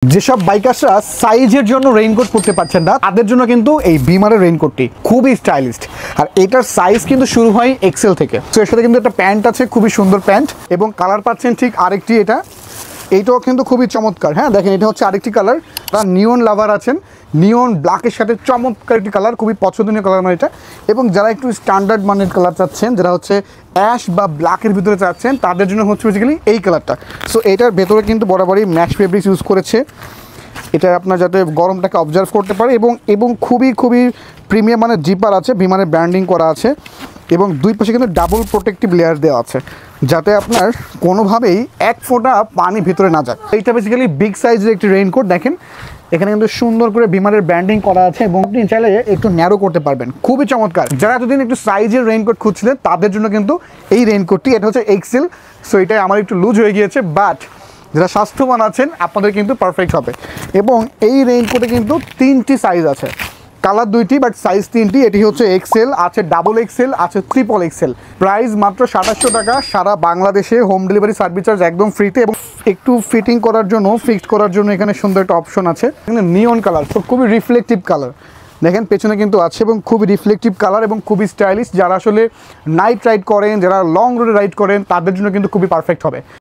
যেসব বাইকার্সরা সাইজের জন্য রেইনকোট পরতে পারছেন না তাদের জন্য কিন্তু এই বিমারের রেইনকোটটি খুবই স্টাইলিস্ট। আর এটার সাইজ কিন্তু শুরু হয় এক্সেল থেকে। তো এর সাথে কিন্তু একটা প্যান্ট আছে, খুবই সুন্দর প্যান্ট, এবং কালার পাচ্ছেন ঠিক আরেকটি। এইটাও কিন্তু খুবই চমৎকার। হ্যাঁ দেখেন, এটা হচ্ছে আরেকটি কালার। তারা নিয়ন লাভার আছেন, নিয়ন ব্ল্যাকের সাথে চমৎকার একটি কালার, খুবই পছন্দনীয় কালার মানে এটা। এবং যারা একটু স্ট্যান্ডার্ড মানের কালার চাচ্ছেন, যারা হচ্ছে অ্যাশ বা ব্ল্যাকের ভিতরে চাচ্ছেন, তাদের জন্য হচ্ছে বেসিক্যালি এই কালারটা। সো এটার ভেতরে কিন্তু বরাবরই ম্যাশ ফেব্রিক্স ইউজ করেছে। এটা আপনার যাতে গরমটাকে অবজার্ভ করতে পারে, এবং খুবই প্রিমিয়াম মানের জিপার আছে, বিমানের ব্র্যান্ডিং করা আছে, এবং দুই পাশে কিন্তু ডাবল প্রোটেক্টিভ লেয়ার দেওয়া আছে যাতে আপনার কোনোভাবেই এক ফোঁটা পানি ভিতরে না যায়। এইটা বেসিক্যালি বিগ সাইজের একটি রেইনকোট। দেখেন এখানে কিন্তু সুন্দর করে বিমানের ব্র্যান্ডিং করা আছে, এবং আপনি চাইলে একটু ন্যারো করতে পারবেন, খুবই চমৎকার। যারা এতদিন একটু সাইজের রেইনকোট খুঁজছিলেন তাদের জন্য কিন্তু এই রেইনকোটটি, এটা হচ্ছে এক্সেল। সো এটা আমার একটু লুজ হয়ে গিয়েছে, বাট যারা স্বাস্থ্যবান আছেন আপনাদের কিন্তু পারফেক্ট হবে। এবং এই রেইনকোটে কিন্তু 3টি সাইজ আছে, কালার 2টি, বাট সাইজ 3টি। এটি হচ্ছে এক্সেল, আছে ডাবল এক্সেল, আছে ট্রিপল এক্সেল। প্রাইস মাত্র 2700 টাকা। সারা বাংলাদেশে হোম ডেলিভারি সার্ভিস চার্জ একদম ফ্রিতে, এবং একটু ফিটিং করার জন্য, ফিক্সড করার জন্য এখানে সুন্দর একটা অপশন আছে। এখানে নিয়ন কালার, তো খুবই রিফ্লেকটিভ কালার। দেখেন পেছনে কিন্তু আছে, এবং খুবই রিফ্লেকটিভ কালার এবং খুবই স্টাইলিশ। যারা আসলে নাইট রাইড করেন, যারা লং রুটে রাইড করেন, তাদের জন্য কিন্তু খুবই পারফেক্ট হবে।